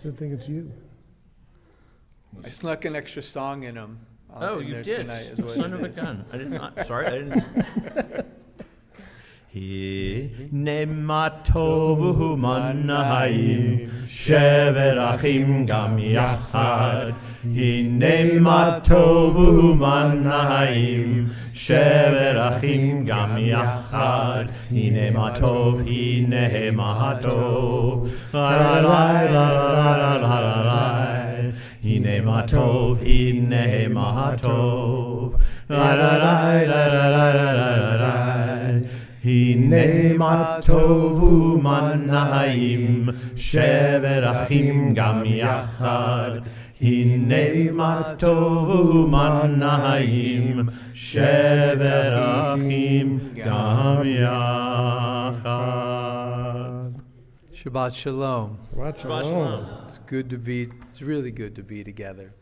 I think it's you. I snuck an extra song in them. Oh, you did. Son of a gun. I did not. Sorry, I didn't. Hine matovu manahim shevet achim gam yachad. Hine matovu manahim shevet achim gam yachad. Hine matov, hine matov. La la la la la la la. Hine matov, hine matov. La la la la la la la la. Hine matovu manahim shevet achim gam yachad. Hine matovu manahim shevet achim gam yachad. Shabbat Shalom. Shabbat Shalom. It's really good to be together.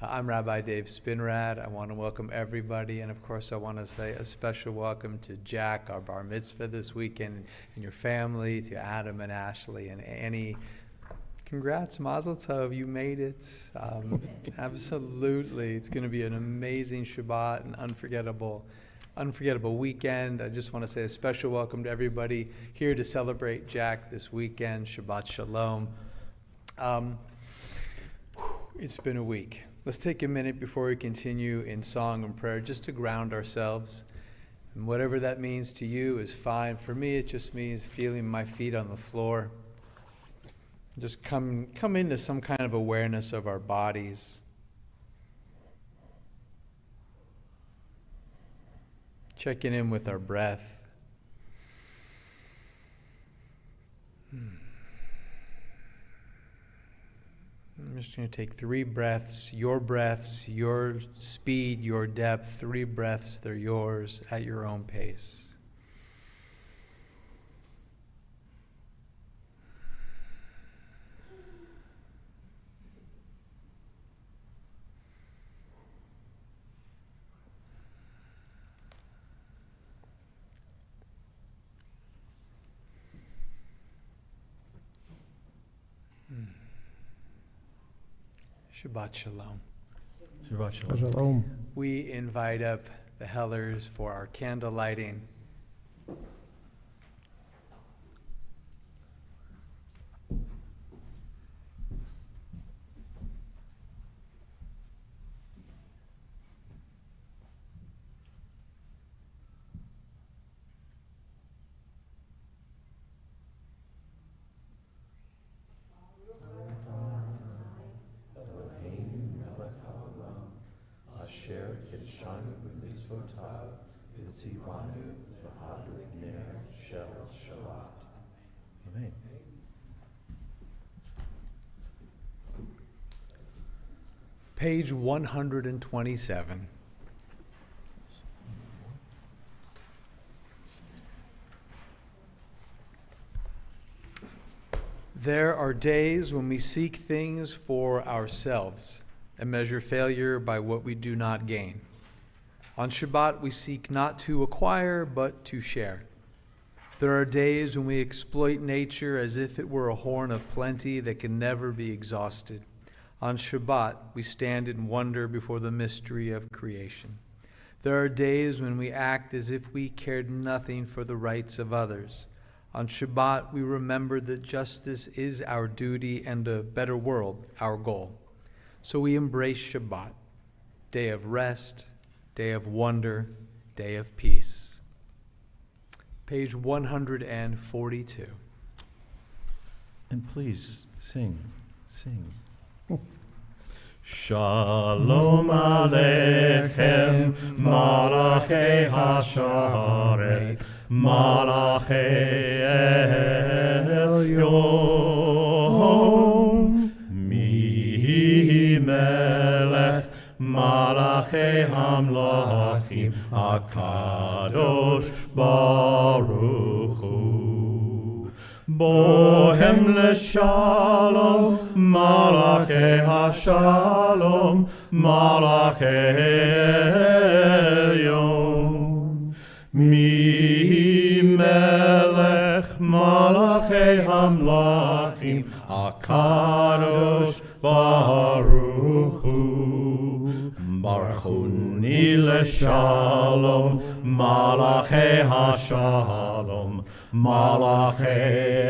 I'm Rabbi Dave Spinrad. I want to welcome everybody, and of course I want to say a special welcome to Jack, our bar mitzvah this weekend, and your family, to Adam and Ashley and Annie. Congrats, Mazel Tov, you made it. Absolutely, it's going to be an amazing Shabbat, an unforgettable weekend. I just want to say a special welcome to everybody here to celebrate Jack this weekend. Shabbat Shalom. It's been a week. Let's take a minute before we continue in song and prayer just to ground ourselves. And whatever that means to you is fine. For me, it just means feeling my feet on the floor. Just come into some kind of awareness of our bodies. Checking in with our breath. I'm just going to take 3 breaths, your speed, your depth, 3 breaths, they're yours at your own pace. Shabbat Shalom. Shabbat Shalom. Shalom. We invite up the Hellers for our candle lighting. Amen. Page 127. There are days when we seek things for ourselves and measure failure by what we do not gain. On Shabbat, we seek not to acquire, but to share. There are days when we exploit nature as if it were a horn of plenty that can never be exhausted. On Shabbat, we stand in wonder before the mystery of creation. There are days when we act as if we cared nothing for the rights of others. On Shabbat, we remember that justice is our duty and a better world our goal. So we embrace Shabbat, day of rest, day of wonder, day of peace. Page 142. And please sing. Shalom Aleichem, Malachei Hasharet, Malachei Elyon, Mi Melech, Malachei Hamlachim, HaKadosh Baruch Hu. Bohem leshalom, Malachei hashalom, Malachei elyon. Mi melech, Malachei hamlachim, HaKadosh Baruch Hu. Baruchuni leshalom, Malachei hashalom, Malachei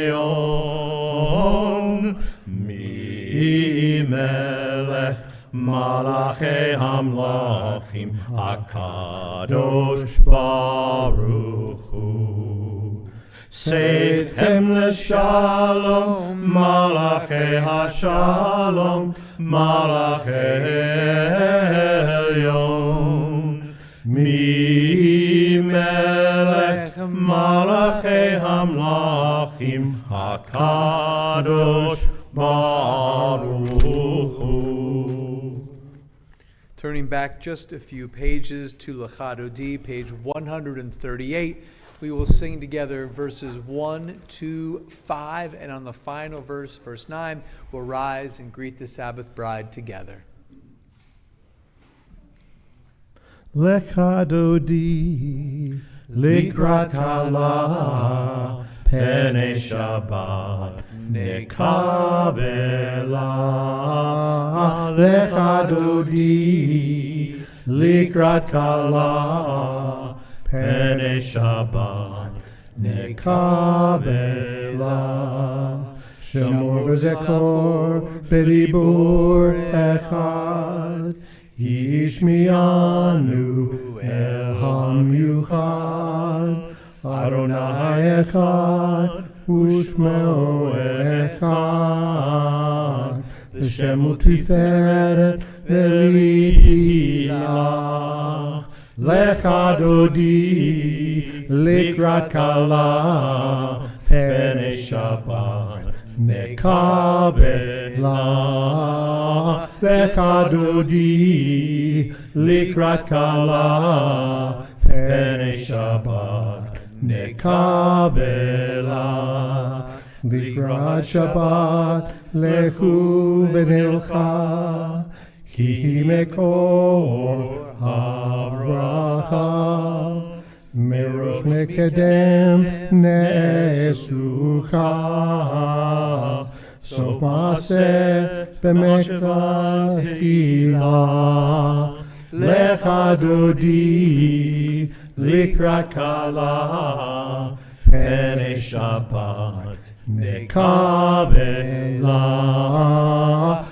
elyon. Mi melech, Malachei hamlachim, HaKadosh Baruch Hu. Seichem leshalom, Malachei hashalom, Malachei elyon. Mi melech, Malachei hamlachim, HaKadosh Baruch Hu. Turning back just a few pages to Lachadodi, page 138, we will sing together verses 1, 2, 5, and on the final verse, verse 9, we'll rise and greet the Sabbath bride together. Lecha dodi, likrat halah, Penei Shabbat nekabela. Lecha dodi, likrat halah, Penei Shabbat nekabela. Shamor v'zekor beribur echad, Yishmianu el hamyuchad, Adonai echad, Ushmeo echad, L'shem u'tiferet v'litila. Lecha dodi, likrat kala, Penei Shabbat nekabela. Lecha dodi, likrat kala, Penei Shabbat nekabela. Likrat Shabbat lechu v'nilcha, ki mekor habracha. Merosh mekedem ne'esucha, sof maaseh b'mekvat tefila. Lecha dodi, likrat kala, Penei Shabbat nekabela.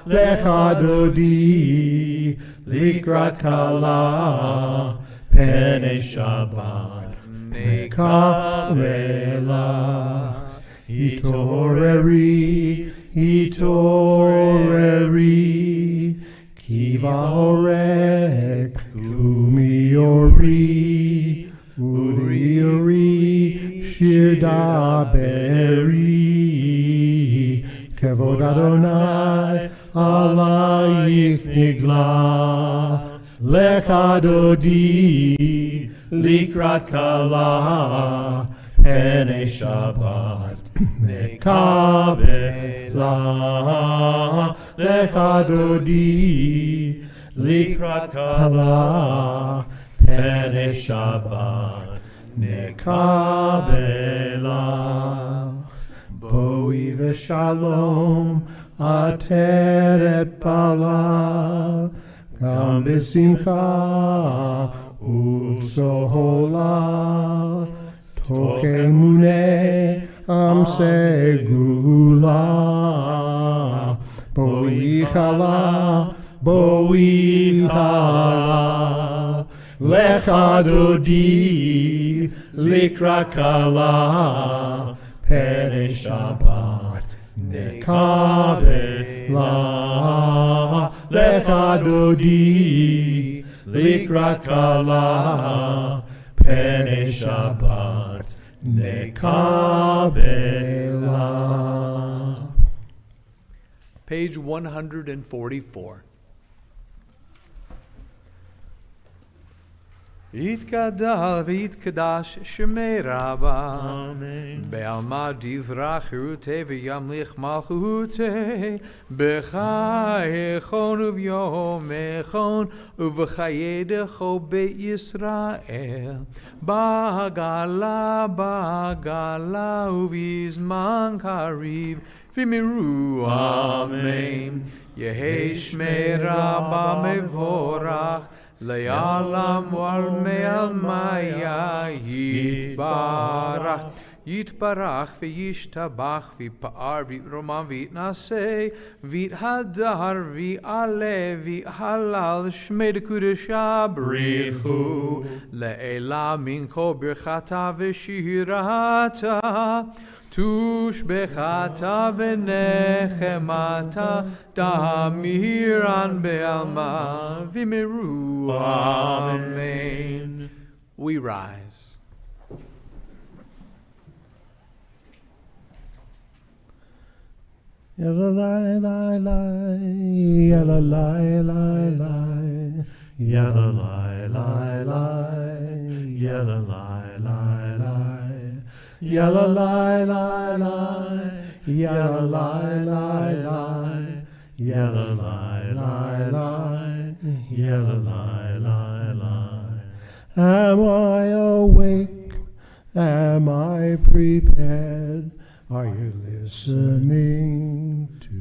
Lecha dodi, likrat kala, Penei Shabbat nekabela. Hitoreri, hitoreri, kiva orek, kumi ori, uri ori, shir daberi. Kevod Adonai alayich nigla. Lecha dodi, likrat kala, Penei Shabbat נקבלה לך דודי לקראת כלה פני שבת נקבלה בואי ושלום עטרת בעלה גם בשמחה ובסהולה תוך אמונה עם סגולה בואי חלה בואי חלה לך דודי לקראת כלה פני שבת נקבלה לך דודי לקראת כלה פני שבת נקבלה. Page 144. יתגדל ויתקדש שמי רבה, בעלמא דברה חירותי וימליך מלכותי, בחייכון וביומכון ובחיידכו בית ישראל, בעגלה ובזמן קריב ומהרו אמן. יהי שמי רבה מבורך לעולם ולעלמיה יתברך. יתברך וישתבח ויפאר ויתרומם ויתנשא ויתהדר ויעלה ויהלל שמי דקודשה בריחו לעילה מן כל ברכתה ושירתה תושבחתה ונחמתה תמירן בעלמא ומהרו אמן. We rise. Yalla lai lai lai, yalla lai lai lai, yalla lai lai lai, yalla lai lai lai, yalla lai lai lai, yalla lai lai lai, yalla lai lai lai, yalla lai lai lai. Am I awake? Am I prepared? Are you listening to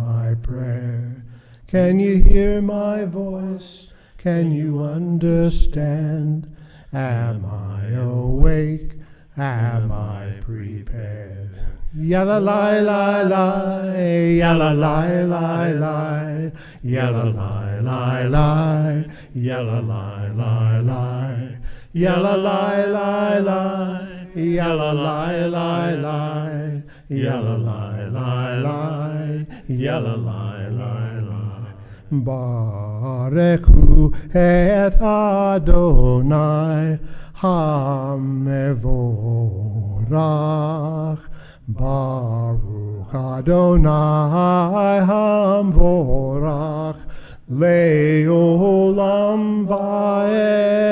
my prayer? Can you hear my voice? Can you understand? Am I awake? Am I prepared? Yalla lai lai lai, yalla lai lai lai, yalla lai lai lai, yalla lai lai lai, yalla lai lai lai. Yalla lai lai lai, yalla lai lai lai, yalla lai lai lai. Barechu et Adonai hamevorach. Baruch Adonai hamevorach leolam vaed.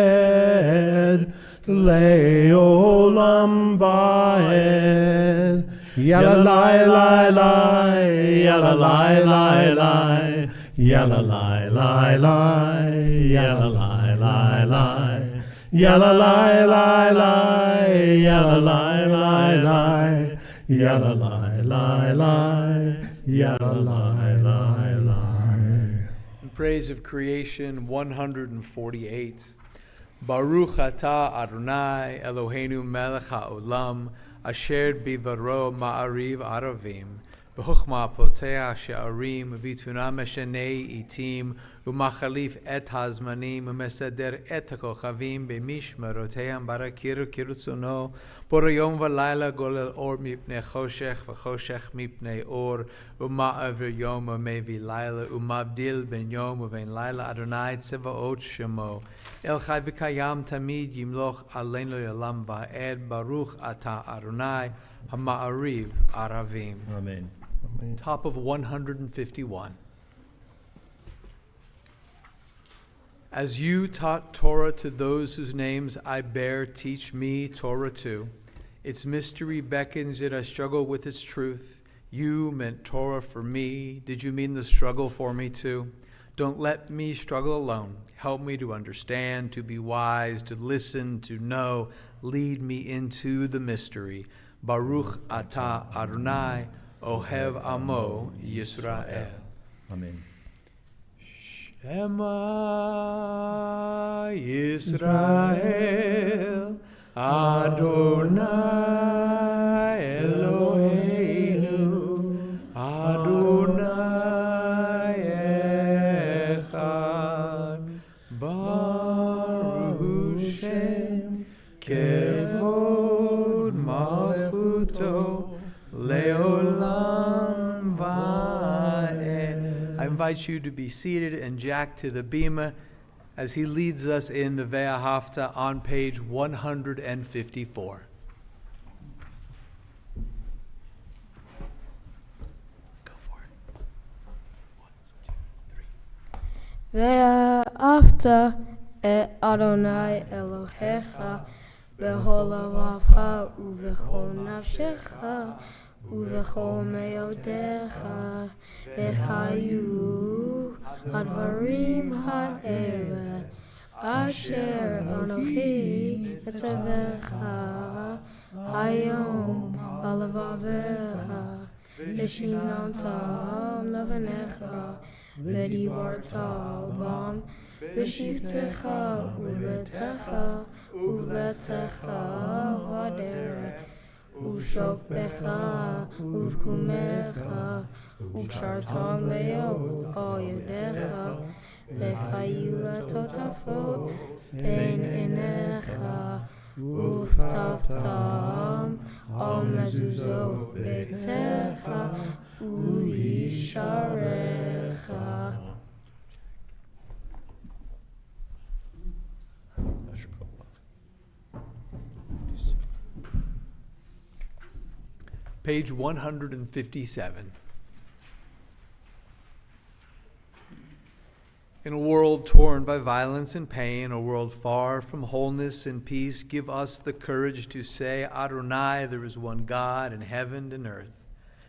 Leolam vaed. Yalla lai lai lai, yalla lai lai lai, yalla lai lai lai, yalla lai lai lai, yalla lai lai lai, yalla lai lai lai, yalla lai lai lai, yalla lai lai lai. In praise of creation 148. Baruch atah Adonai Eloheinu melech haolam asher bivaro ma'ariv aravim b'chokhmah poteach she'arim v'tunah meshanei itim u'machalif et hazmanim u'meseder et hakochavim b'mishmeroteim barakir kirutzono borayom v'layla golel or mipnei choshech v'choshech mipnei or u'ma'aver yom u'mevi layla u'mavdil ben yom u'vein layla Adonai tzevaot shemo El Chai v'kayam tamid yimloch aleinu yolam va'ed Baruch atah Adonai ha'ma'ariv aravim. Amen. Top of 151. As you taught Torah to those whose names I bear, teach me Torah too. Its mystery beckons, yet I struggle with its truth. You meant Torah for me. Did you mean the struggle for me too? Don't let me struggle alone. Help me to understand, to be wise, to listen, to know. Lead me into the mystery. Baruch atah Adonai, Ohev Amo Yisrael. Amen. Shema Yisrael, Adonai Eloheinu, Adonai Echad, Baruch Shem, Kevod Malchuto, Leolam Va'ed. I invite you to be seated and Jack to the bima as he leads us in the Ve'ahavta on page 154. Go for it. 1, 2, 3. Ve'ahavta et Adonai Elohecha b'chol lavavcha u'v'chol nafshecha u'v'chol me'odecha v'chayu hadvarim ha'ele asher anochi etzavecha hayom alavavecha v'shinantam levanecha v'dibarta bam v'shivtecha u'letecha v'derech Ushokbecha, Uvkumecha, Ukshartam Leo, Oyodecha, Vechayula Totafo, Ben Enecha, Uftaftam, Al Mezuzo, Betecha, Uisharecha. Page 157. In a world torn by violence and pain, a world far from wholeness and peace, give us the courage to say, Adonai, there is one God in heaven and earth.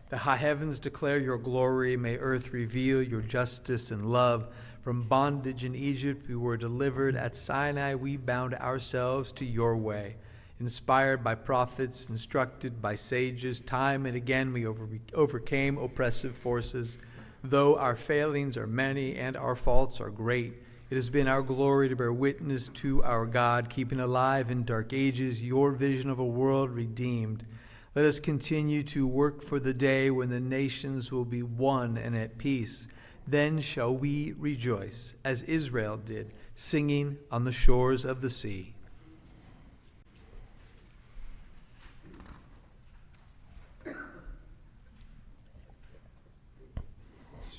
The high heavens declare your glory. May earth reveal your justice and love. From bondage in Egypt we were delivered. At Sinai we bound ourselves to your way. Inspired by prophets, instructed by sages, time and again we overcame oppressive forces. Though our failings are many and our faults are great, it has been our glory to bear witness to our God, keeping alive in dark ages your vision of a world redeemed. Let us continue to work for the day when the nations will be one and at peace. Then shall we rejoice, as Israel did, singing on the shores of the sea.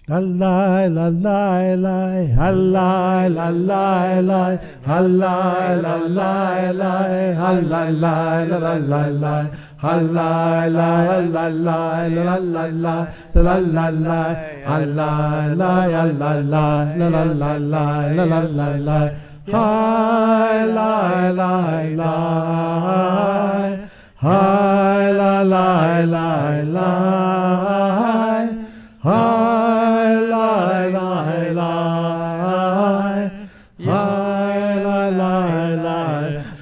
La la la la la, la la la la la, la la la la la, la la la la la la, la la la la la la la la, la la la, la la la la la la la la, hi la la la, hi la la la la, hi.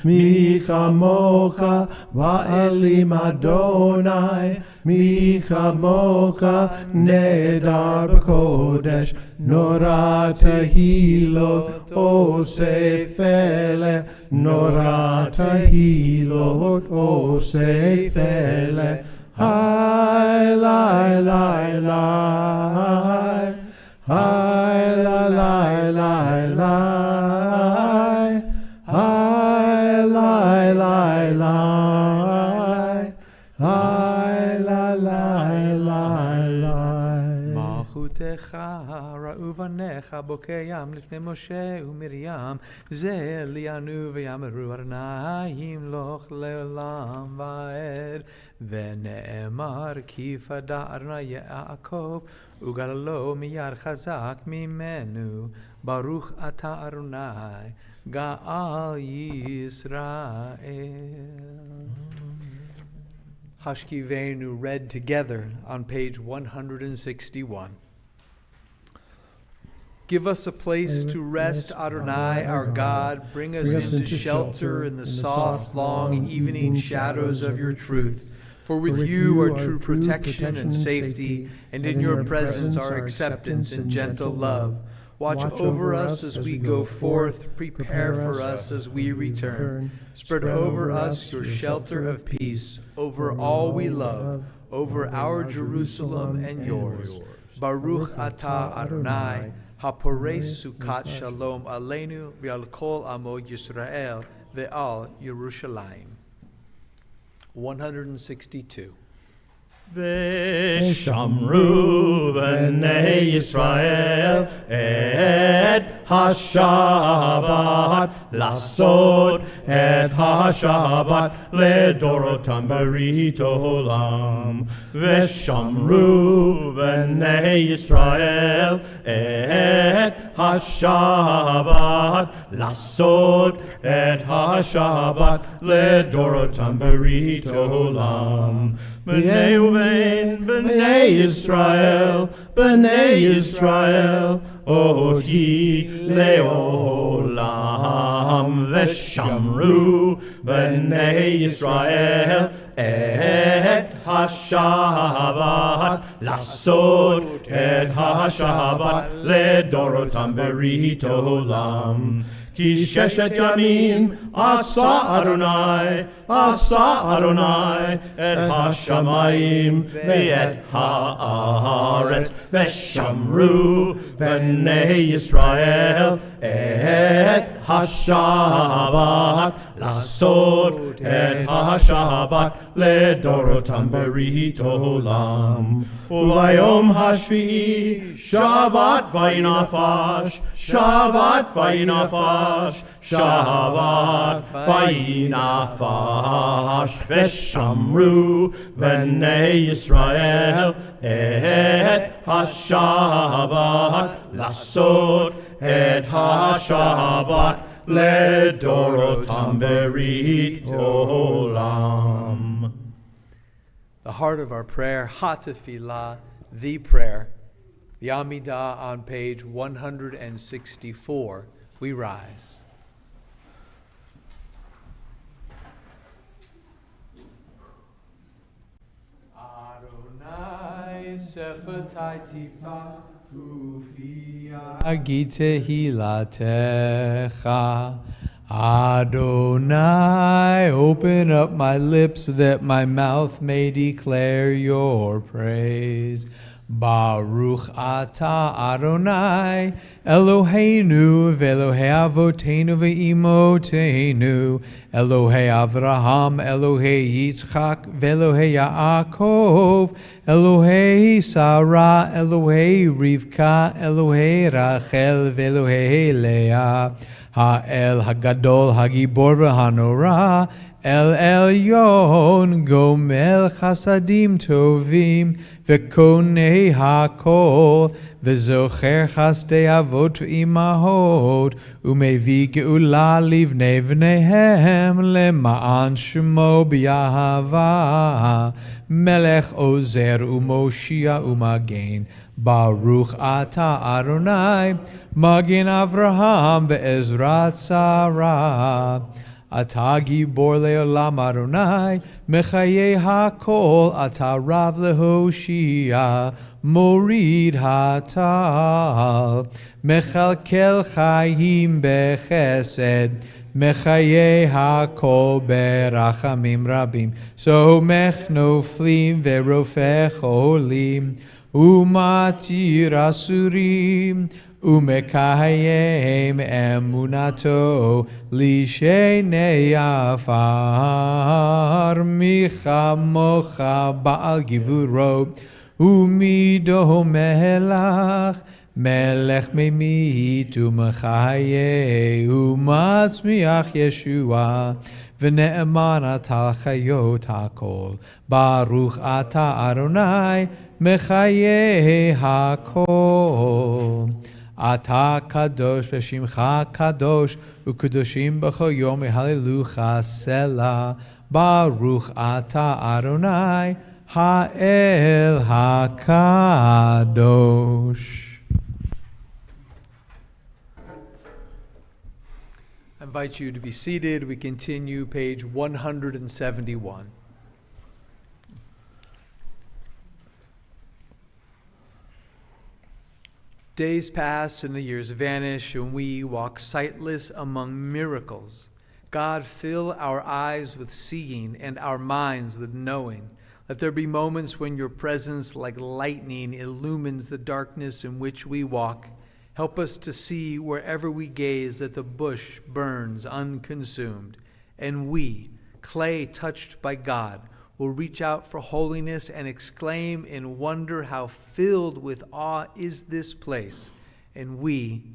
Mi chamocha va'elim Adonai, mi chamocha nedar b'kodesh, nora tehilot osefele, nora tehilot osefele, hai lai lai lai, hai lai lai lai lai, hai lai lai lai, hai lai lai lai lai. Malchutecha ra'u vanecha bokeyam lifnei Moshe uMiriam, ze lianu v'yameru Adonai yimloch leolam va'ed, v'ne'emar ki fada Adonai Yaakov ugalalo miyad chazak mimenu, Baruch atah Adonai Ga'al Yisrael. Hashkivenu read together on page 161. Give us a place to rest, Adonai, our God. Bring us into shelter in the soft, long evening shadows of your truth. For with you are true protection and safety, and in your presence are acceptance and gentle love. Watch over us as we go forth. Prepare for us as we return. Spread over us your shelter of peace, over all we love, over our Jerusalem and yours. Baruch atah Adonai, haporeis sukat shalom aleinu v'al kol amo Yisrael ve'al Yerushalayim. 162. Veshamru b'nei Yisrael et hashabat lasod et hashabat ledorotam berit olam. Veshamru b'nei Yisrael et hashabat lasod et hashabat ledorotam berit olam. B'nei Uven, B'nei Yisrael, Odi le'olam. Veshamru B'nei Yisrael et hashabat lasod et hashabat ledorotam berit olam. Ki sheshet yamim asa Adonai et hashamayim ve'et haaretz. Veshamru b'nei Yisrael et hashabat lasod et hashabat ledorotam berit olam. Uvayom hashvi'i shavat vayinafash, shavat vayinafash, shavat vayinafash. Veshamru b'nei Yisrael et hashabat lasod et hashabat ledorotam berit olam. The heart of our prayer, Hatefillah, the prayer, the Amidah on page 164. We rise. Adonai Sephatai Tiftach Ufi Agitehilatecha. Adonai, open up my lips that my mouth may declare your praise. Baruch atah Adonai, Eloheinu v'Elohei avotenu v'imotenu, Elohei Avraham, Elohei Yitzchak, v'Elohei Yaakov, Elohei Sarah, Elohei Rivka, Elohei Rachel, v'Elohei Leah. Ha'el Hagadol Hagibor v'Hanora, El Elyon Gomel Chasadim Tovim V'Konei HaKol V'Zocher Chasdei Avot V'Imahot Umevi Geula Livnei V'neihem Lema'an Shemo B'Yahava Melech Ozer Umoshia Umagen Baruch atah Adonai Magen Avraham ve'ezrat Sarah. Atah gibor le'olam Adonai, mechayei hakol, atah rav lehoshia, morid hatal. Mechalkel chayim bechesed, mechayei hakol berachamim rabim. Somech noflim ve'rofech olim, umatir asurim. Umekayem emunato lishenei afar micha mocha ba'al givuro umido melach melech memit umechaye umatzmiach Yeshua v'ne'eman atal chayot hakol Baruch atah Adonai mechaye hakol. Ata kadosh v'shimcha kadosh u'kadoshim b'chol yom halelucha selah. Baruch Ata Adonai Ha'el HaKadosh. I invite you to be seated. We continue page 171. Days pass and the years vanish, and we walk sightless among miracles. God, fill our eyes with seeing and our minds with knowing. Let there be moments when your presence, like lightning, illumines the darkness in which we walk. Help us to see wherever we gaze that the bush burns unconsumed, and we, clay touched by God, will reach out for holiness and exclaim in wonder how filled with awe is this place, and we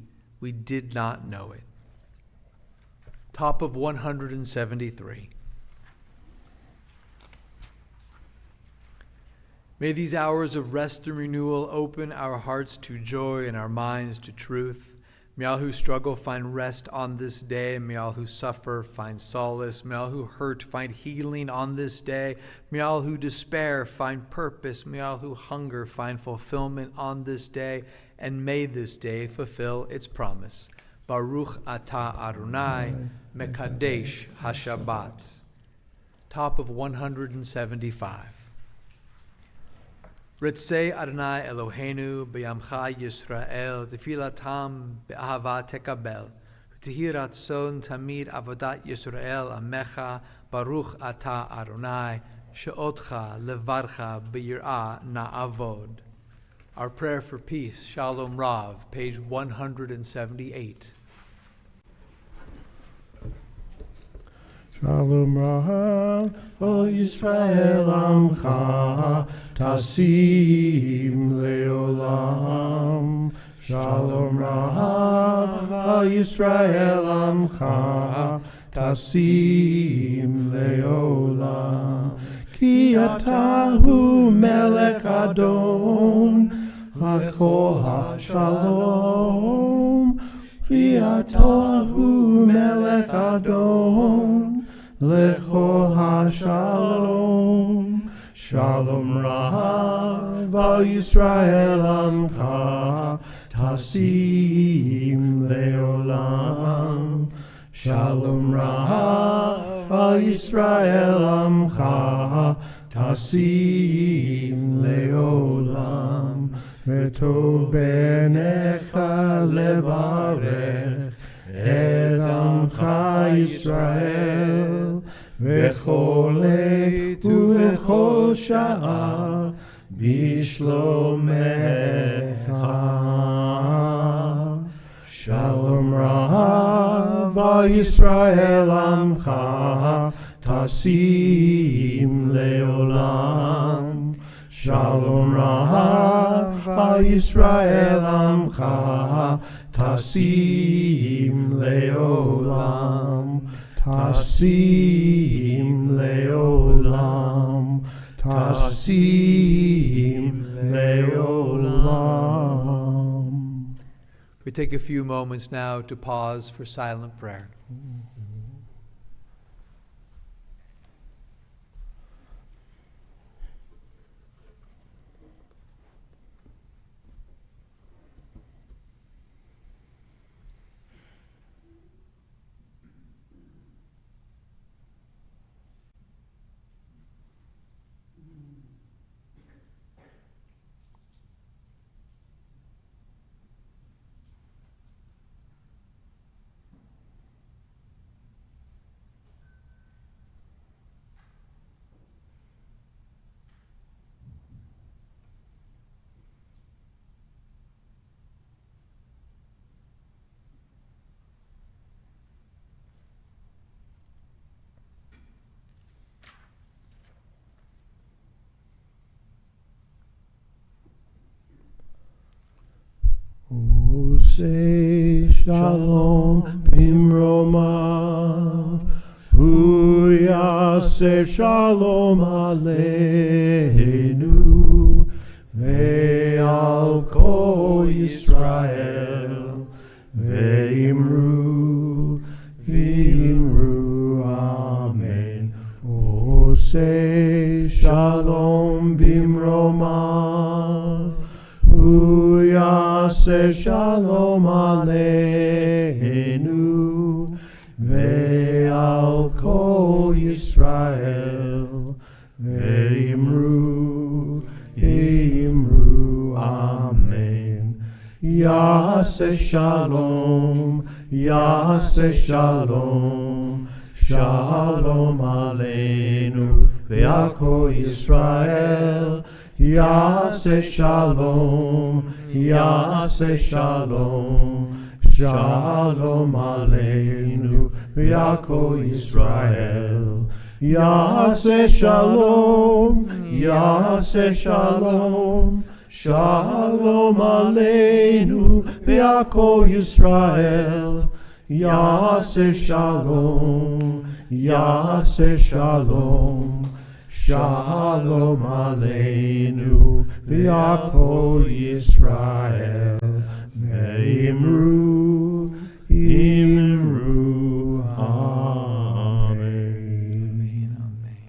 did not know it. Top of 173. May these hours of rest and renewal open our hearts to joy and our minds to truth. May all who struggle find rest on this day. May all who suffer find solace. May all who hurt find healing on this day. May all who despair find purpose. May all who hunger find fulfillment on this day. And may this day fulfill its promise. Baruch Ata Adonai Mekadesh HaShabbat. Top of 175. Ritzei Adonai Eloheinu b'yamcha Yisrael tefilatam be'ahava tekabel v'tehi ratzon tamid avodat Yisrael amecha baruch ata Adonai she'otcha levarcha b'yirah na'avod. Our prayer for peace, Shalom Rav, page 178. Shalom Rav, O Yisrael Amcha, Tasim Leolam. Shalom Rav, O Yisrael Amcha, Tasim Leolam. Ki atahu melech Adon, Hakol HaShalom. Ki atahu melech Adon, Lecho HaShalom. Shalom Rav, Al Yisrael Amcha, Tasim Leolam. Shalom Rav, Al Yisrael Amcha, Tasim Leolam. V'tov b'necha levarech et Amcha Yisrael, v'chol עת ובכל שעה בשלומך. Shalom Rav, Al Yisrael Amcha, Tasim Leolam. Shalom Rav, Al Yisrael Amcha, Tasim Leolam. Tasim Leolam. Tasim Leolam. We take a few moments now to pause for silent prayer. Say shalom bimromav, hu yaseh shalom aleinu, ve'al kol Yisrael, ve'imru, amen. Yaseh Shalom Bimroma, Hu Yaseh Shalom Aleinu, Ve'al Kol Yisrael, Ve'imru, Imru, Amen. Yaseh Shalom, Yaseh Shalom, Shalom Aleinu, Ve'al Kol Yisrael, Yaseh Shalom, Yaseh Shalom, Shalom Aleinu, Ve'al Kol Yisrael, Yaseh Shalom, Yaseh Shalom, Shalom Aleinu, Ve'al Kol Yisrael, Yaseh Shalom, Yaseh Shalom, Shalom Aleinu, Ve'al Kol Yisrael, Ve'imru, Imru, Amen. Amen.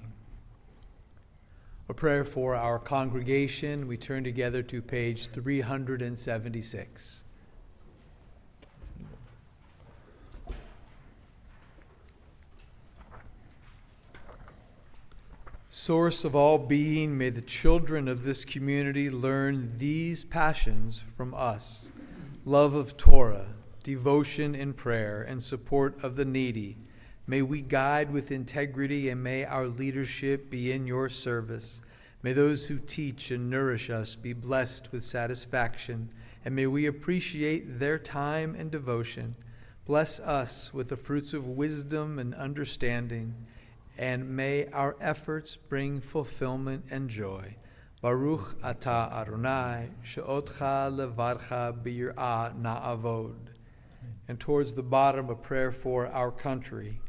A prayer for our congregation. We turn together to page 376. Source of all being, may the children of this community learn these passions from us: love of Torah, devotion in prayer, and support of the needy. May we guide with integrity, and may our leadership be in your service. May those who teach and nourish us be blessed with satisfaction, and may we appreciate their time and devotion. Bless us with the fruits of wisdom and understanding, and may our efforts bring fulfillment and joy. Baruch atah Adonai, she'otcha levarcha b'yirah na'avod. And towards the bottom, a prayer for our country.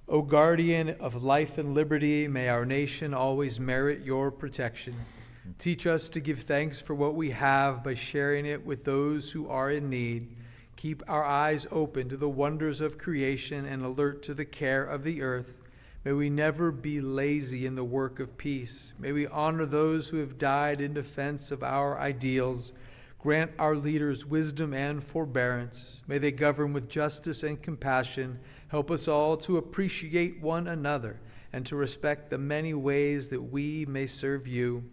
O guardian of life and liberty, may our nation always merit your protection. Teach us to give thanks for what we have by sharing it with those who are in need. Keep our eyes open to the wonders of creation and alert to the care of the earth. May we never be lazy in the work of peace. May we honor those who have died in defense of our ideals. Grant our leaders wisdom and forbearance. May they govern with justice and compassion. Help us all to appreciate one another and to respect the many ways that we may serve you.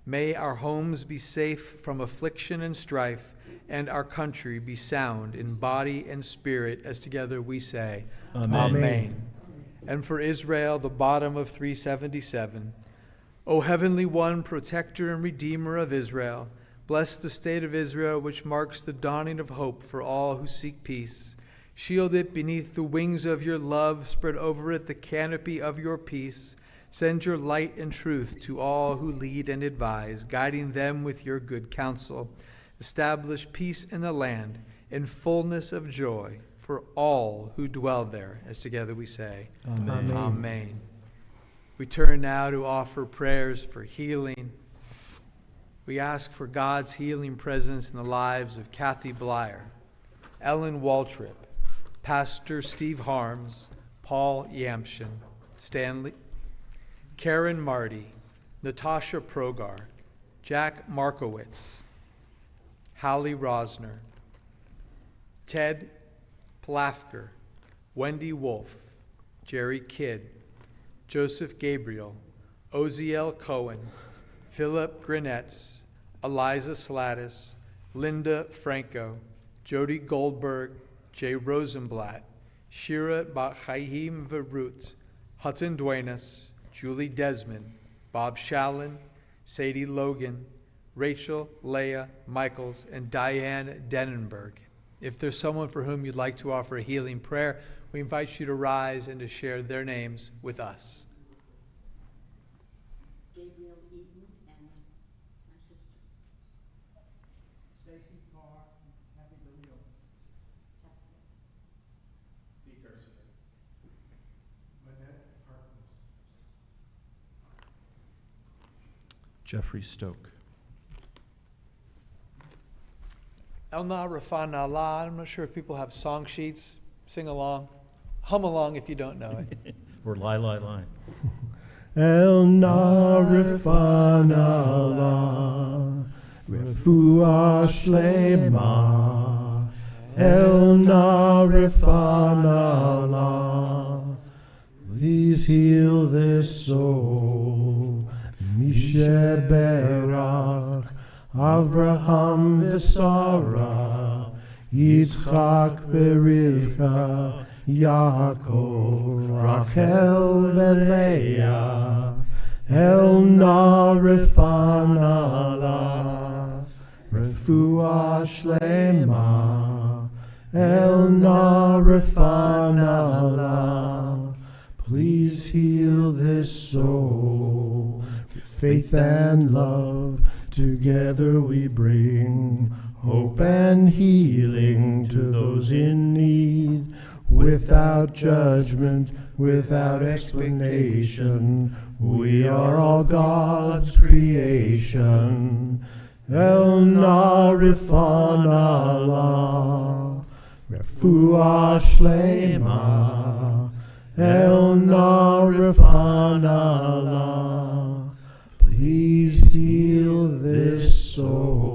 May our homes be safe from affliction and strife, and our country be sound in body and spirit, as together we say, Amen. Amen. And for Israel, the bottom of 377. O Heavenly One, protector and redeemer of Israel, bless the state of Israel, which marks the dawning of hope for all who seek peace. Shield it beneath the wings of your love, spread over it the canopy of your peace. Send your light and truth to all who lead and advise, guiding them with your good counsel. Establish peace in the land, in fullness of joy, for all who dwell there, as together we say, Amen. Amen. We turn now to offer prayers for healing. We ask for God's healing presence in the lives of Kathy Blyer, Ellen Waltrip, Pastor Steve Harms, Paul Yamshin, Stanley, Karen Marty, Natasha Progar, Jack Markowitz, Hallie Rosner, Ted Plafker, Wendy Wolf, Jerry Kidd, Joseph Gabriel, Oziel Cohen, Philip Grinetz, Eliza Slattis, Linda Franco, Jody Goldberg, Jay Rosenblatt, Shira Bachayim Verut, Hudson Duenas, Julie Desmond, Bob Shallon, Sadie Logan, Rachel Leah Michaels, and Diane Denenberg. If there's someone for whom you'd like to offer a healing prayer, we invite you to rise and to share their names with us. Gabriel Eaton and my sister. Stacy Carr and Kathy DeLeo. Chapstick. Lynette Harkness. Jeffrey Stoke. Elna Rafan Allah. I'm not sure if people have song sheets. Sing along. Hum along if you don't know it. Or lie, lie, lie. El Narifan Allah, Refuah Shlema, El Narifan Allah, please heal this soul. Mishe Berach, Avraham v'Sarah, Yitzchak v'Rivka, Yaakov, Rachel v'Leah, El Narifan Allah, Refuah Shlema, El Narifan Allah, please heal this soul. With faith and love, together we bring hope and healing to those in need. Without judgment, without explanation, we are all God's creation. El Narifan Allah, Refuah Shlema, El Narifan Allah, please heal this soul.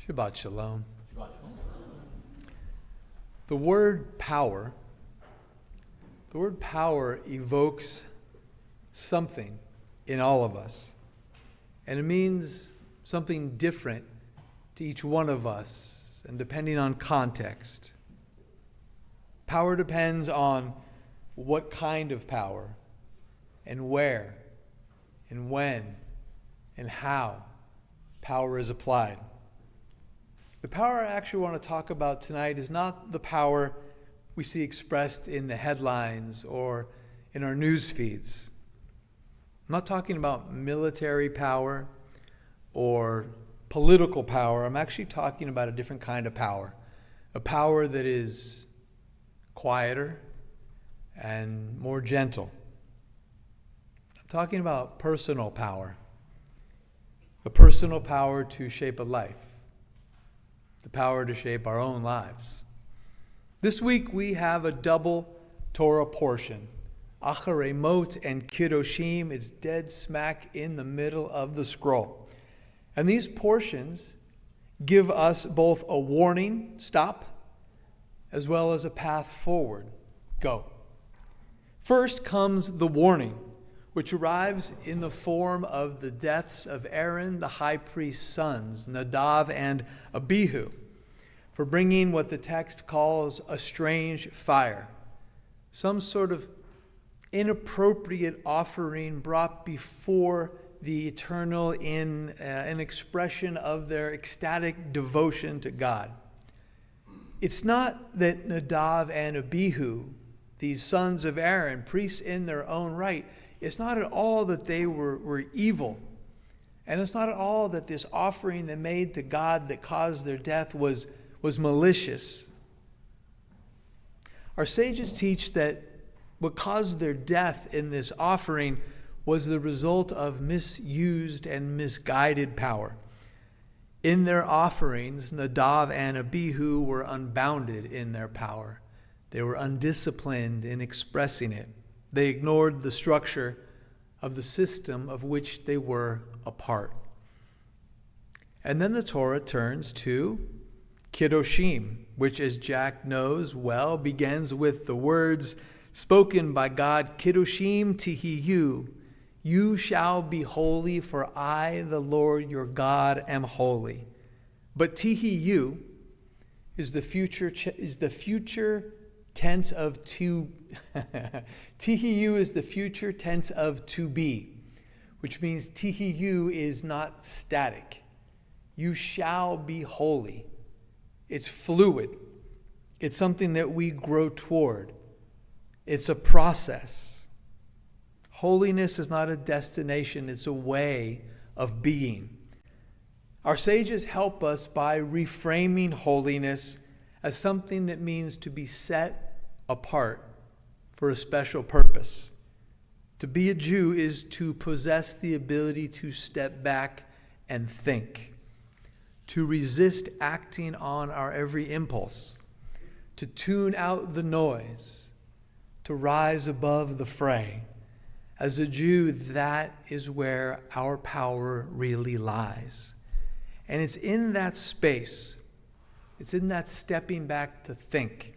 Shabbat Shalom. The word power evokes something in all of us. And it means something different to each one of us, and depending on context. Power depends on what kind of power, and where, and when, and how power is applied. The power I actually want to talk about tonight is not the power we see expressed in the headlines or in our news feeds. I'm not talking about military power or political power. I'm actually talking about a different kind of power, a power that is quieter and more gentle. I'm talking about personal power, the personal power to shape a life, the power to shape our own lives. This week we have a double Torah portion. Acharei Mot and Kiddushim. It's dead smack in the middle of the scroll. And these portions give us both a warning, stop, as well as a path forward, go. First comes the warning, which arrives in the form of the deaths of Aaron, the high priest's sons, Nadav and Abihu, for bringing what the text calls a strange fire, some sort of inappropriate offering brought before the eternal in an expression of their ecstatic devotion to God. It's not that Nadav and Abihu, these sons of Aaron, priests in their own right, it's not at all that they were evil. And it's not at all that this offering they made to God that caused their death was malicious. Our sages teach that what caused their death in this offering was the result of misused and misguided power. In their offerings, Nadav and Abihu were unbounded in their power. They were undisciplined in expressing it. They ignored the structure of the system of which they were a part. And then the Torah turns to Kiddushim, which, as Jack knows well, begins with the words spoken by God, Kiddushim tihiyu, you shall be holy, for I, the Lord your God, am holy. But tihiyu is the future tense of to. Tihiyu is the future tense of to be, which means tihiyu is not static. You shall be holy. It's fluid. It's something that we grow toward. It's a process. Holiness is not a destination, it's a way of being. Our sages help us by reframing holiness as something that means to be set apart for a special purpose. To be a Jew is to possess the ability to step back and think, to resist acting on our every impulse, to tune out the noise, to rise above the fray. As a Jew, that is where our power really lies. And it's in that space, it's in that stepping back to think,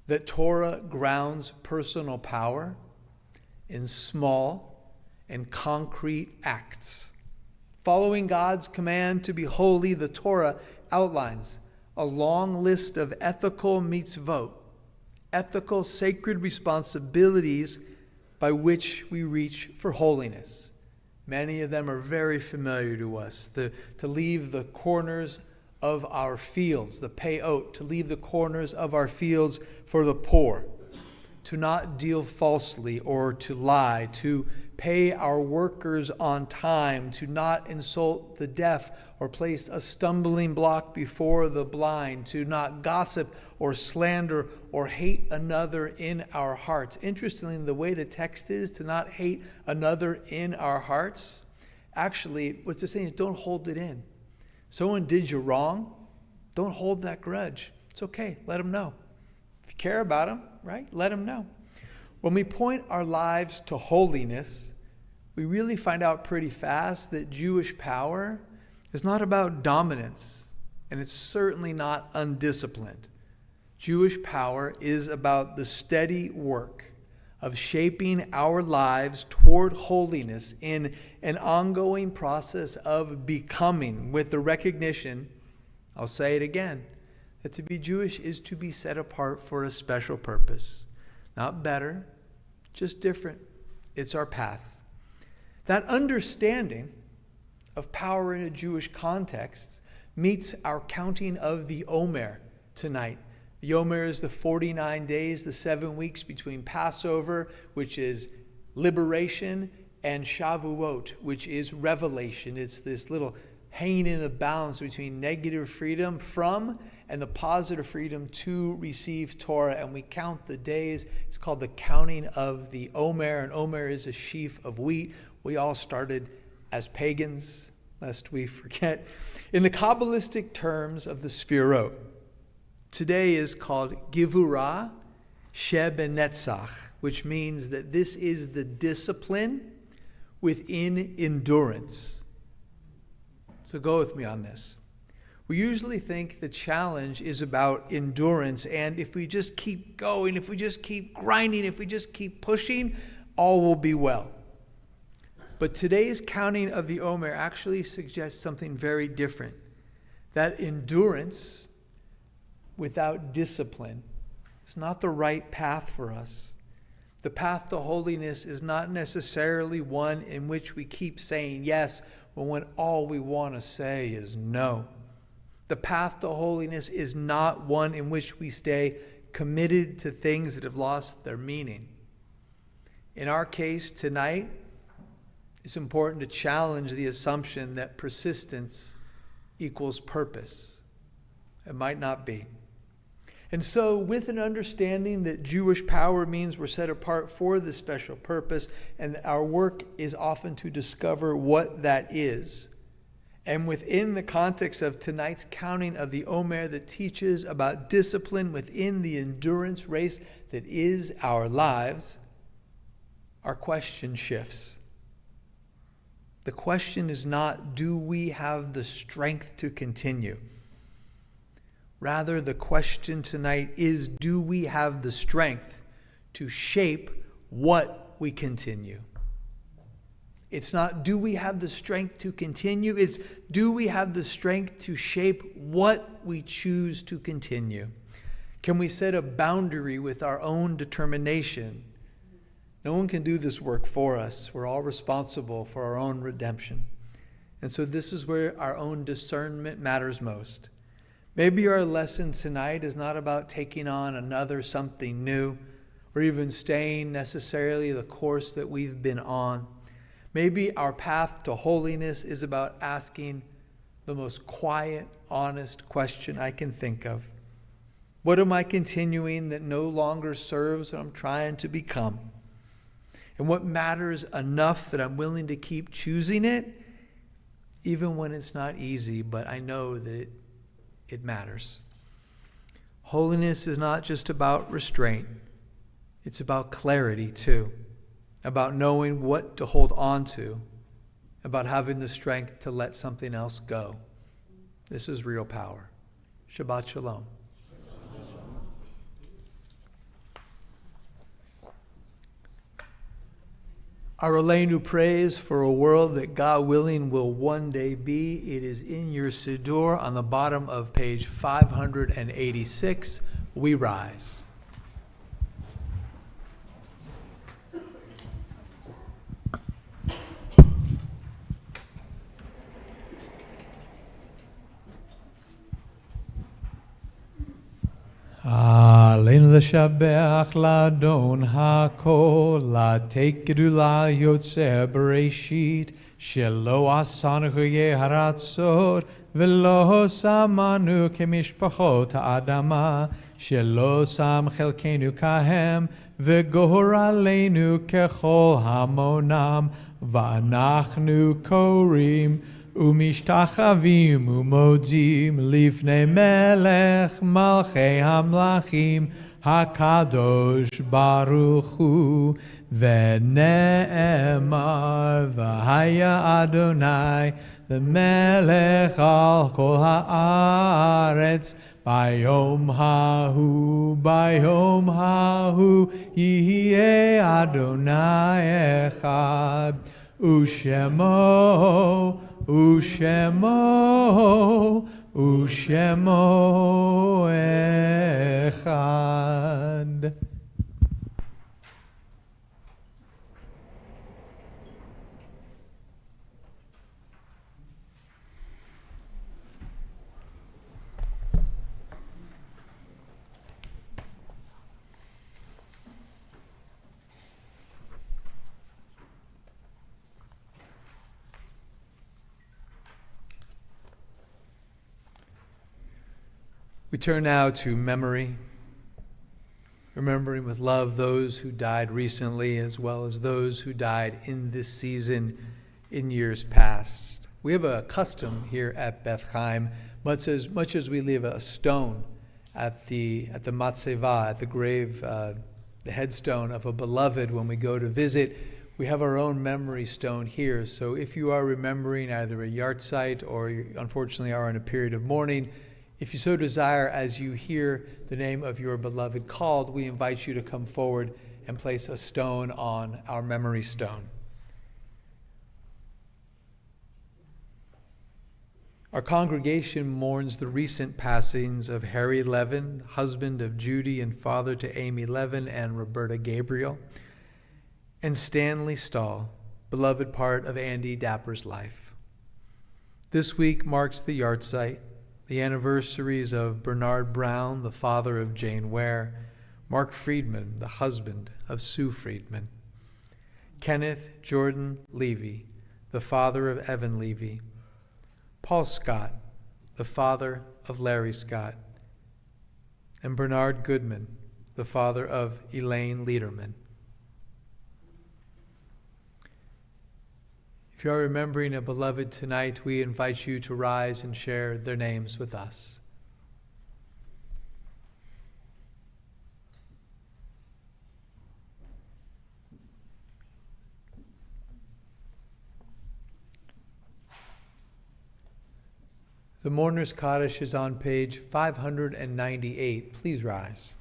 that Torah grounds personal power in small and concrete acts. Following God's command to be holy, the Torah outlines a long list of ethical mitzvot, ethical sacred responsibilities by which we reach for holiness. Many of them are very familiar to us. To leave the corners of our fields, the payot, to leave the corners of our fields for the poor, to not deal falsely or to lie, to pay our workers on time, to not insult the deaf or place a stumbling block before the blind, to not gossip or slander or hate another in our hearts. Interestingly, the way the text is, to not hate another in our hearts, actually, what's it saying is don't hold it in. Someone did you wrong, don't hold that grudge. It's okay, let them know. If you care about them, right, let them know. When we point our lives to holiness, we really find out pretty fast that Jewish power is not about dominance, and it's certainly not undisciplined. Jewish power is about the steady work of shaping our lives toward holiness in an ongoing process of becoming, with the recognition, I'll say it again, that to be Jewish is to be set apart for a special purpose. Not better, just different. It's our path. That understanding of power in a Jewish context meets our counting of the Omer tonight. The Omer is the 49 days, the 7 weeks between Passover, which is liberation, and Shavuot, which is revelation. It's this little hanging in the balance between negative freedom from and the positive freedom to receive Torah. And we count the days. It's called the counting of the Omer. And Omer is a sheaf of wheat. We all started as pagans, lest we forget. In the Kabbalistic terms of the Sfirot, today is called Givurah Shebenetzach, which means that this is the discipline within endurance. So go with me on this. We usually think the challenge is about endurance, and if we just keep going, if we just keep grinding, if we just keep pushing, all will be well. But today's counting of the Omer actually suggests something very different. That endurance without discipline is not the right path for us. The path to holiness is not necessarily one in which we keep saying yes when all we want to say is no. The path to holiness is not one in which we stay committed to things that have lost their meaning. In our case tonight, it's important to challenge the assumption that persistence equals purpose. It might not be. And so, with an understanding that Jewish power means we're set apart for this special purpose, and that our work is often to discover what that is, and within the context of tonight's counting of the Omer that teaches about discipline within the endurance race that is our lives, our question shifts. The question is not, do we have the strength to continue? Rather, the question tonight is, do we have the strength to shape what we continue? It's not, do we have the strength to continue? It's, do we have the strength to shape what we choose to continue? Can we set a boundary with our own determination? No one can do this work for us. We're all responsible for our own redemption. And so this is where our own discernment matters most. Maybe our lesson tonight is not about taking on another something new, or even staying necessarily the course that we've been on. Maybe our path to holiness is about asking the most quiet, honest question I can think of. What am I continuing that no longer serves what I'm trying to become? And what matters enough that I'm willing to keep choosing it, even when it's not easy, but I know that it matters. Holiness is not just about restraint. It's about clarity too, about knowing what to hold on to, about having the strength to let something else go. This is real power. Shabbat Shalom. Our Aleinu prays for a world that God willing will one day be. It is in your Siddur on the bottom of page 586. We rise. Aleinu l'shabeach l'adon hakol, l'atei gedula yotzeh bereshit, shelo asanu yeharatzot, v'lo samanu kemishpachot ha'adama, shelo sam chelkenu kahem, v'gor aleinu kechol hamonam, v'anachnu korim, Umishtachavim umodim lifnei melech malchei hamlachim hakadosh baruch hu v'ne'emar v'haya Adonai l'melech al kol haaretz bayom hahu yihyeh Adonai echad ushemo echad. We turn now to memory, remembering with love those who died recently as well as those who died in this season in years past. We have a custom here at Beth Chaim, much as we leave a stone at the matzeva, at the grave, the headstone of a beloved when we go to visit. We have our own memory stone here. So if you are remembering either a yahrzeit or you unfortunately are in a period of mourning, if you so desire, as you hear the name of your beloved called, we invite you to come forward and place a stone on our memory stone. Our congregation mourns the recent passings of Harry Levin, husband of Judy and father to Amy Levin and Roberta Gabriel, and Stanley Stahl, beloved part of Andy Dapper's life. This week marks the yahrzeit, the anniversaries of Bernard Brown, the father of Jane Ware, Mark Friedman, the husband of Sue Friedman, Kenneth Jordan Levy, the father of Evan Levy, Paul Scott, the father of Larry Scott, and Bernard Goodman, the father of Elaine Lederman. If you are remembering a beloved tonight, we invite you to rise and share their names with us. The Mourner's Kaddish is on page 598. Please rise.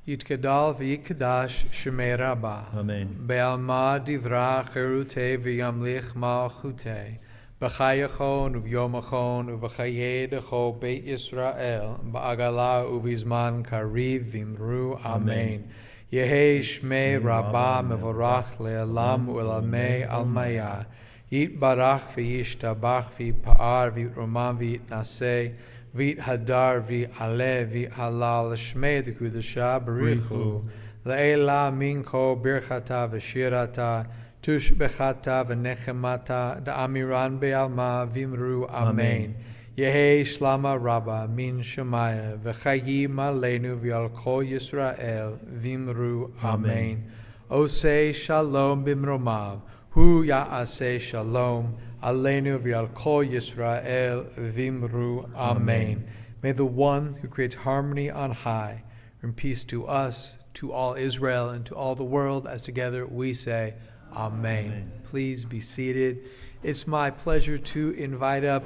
Yitkadal v'yikadash shemei Rabbah. Amen. Be'alma divra cherutei v'yamlich malchutei. B'chayachon uv'yomachon uv'chayedecho Beit Yisrael. Ba'agala uv'izman kariv v'imru. Amen. Yehei shmei Rabbah mevorach le'alam u'lamei almaya. Yitbarach v'yishtabach v'yipa'ar v'yitroman v'yitnaseh. Vit hadar vi ale vi halal shmei dekudasha barichu le'ela minko birchata v'shirata tush bechata v'nechemata da'amiran be'alma vimru amen Yehi Shlama Rabba Min Shemaya V'chayim Aleinu V'al Kol Yisrael Vimru Amen. Osei Shalom Bimromav Hu Ya'aseh Shalom Aleinu V'al Kol Yisrael Vimru Amen. May the one who creates harmony on high bring peace to us, to all Israel, and to all the world, as together we say, Amen. Please be seated. It's my pleasure to invite up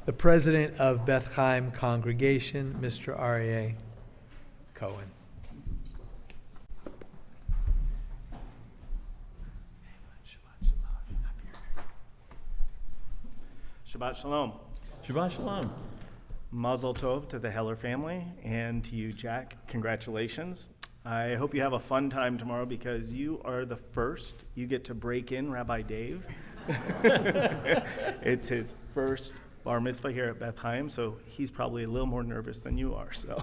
the president of Beth Chaim Congregation, Mr. Aryeh Cohen. Shabbat Shalom. Shabbat Shalom. Mazel Tov to the Heller family, and to you, Jack, congratulations. I hope you have a fun time tomorrow because you are the first. You get to break in Rabbi Dave. It's his first bar mitzvah here at Beth Chaim, so he's probably a little more nervous than you are. So,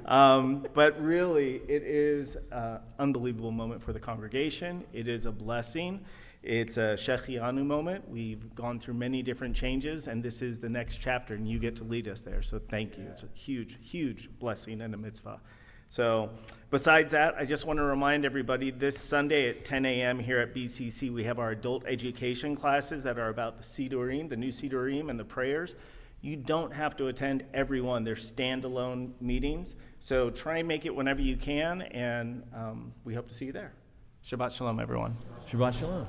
but really, it is an unbelievable moment for the congregation. It is a blessing. It's a Shechianu moment. We've gone through many different changes, and this is the next chapter, and you get to lead us there. So thank you. It's a huge, huge blessing and a mitzvah. So besides that, I just want to remind everybody this Sunday at 10 a.m. here at BCC, we have our adult education classes that are about the Sidurim, the new Sidurim, and the prayers. You don't have to attend every one. They're standalone meetings. So try and make it whenever you can, and we hope to see you there. Shabbat Shalom, everyone. Shabbat Shalom.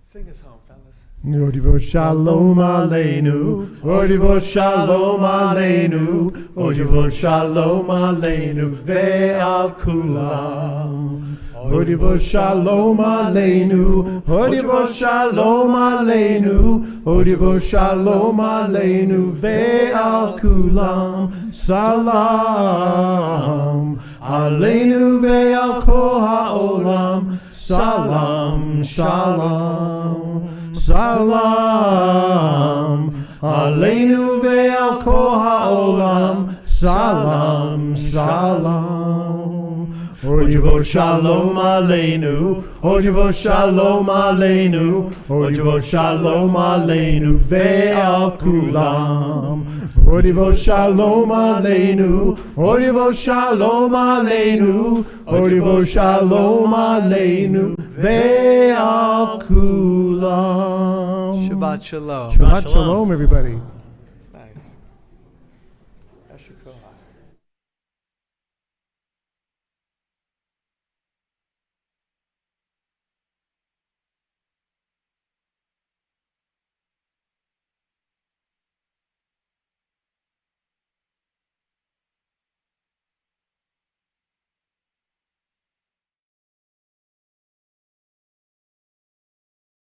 Sing us home, fellas. Odivot Shalom Aleinu, Odivot Shalom Aleinu, Odivot Shalom Aleinu, Ve'al Kulam. Odivot Shalom Aleinu, Odivot Shalom Aleinu, Odivot Shalom Aleinu, Ve'al Kulam. Salam Aleinu Ve'al Kol Ha'olam. Salam, Shalom. Salam Aleinu ve'al kol ha'olam. Salam, Shalom. Odivot Shalom Aleinu, Odivot Shalom Aleinu, Odivot Shalom Aleinu ve'al kulam. Odivot Shalom Aleinu, Odivot Shalom Aleinu, Odivot Shalom Aleinu ve'al kulam. Shabbat Shalom. Shabbat Shalom, everybody.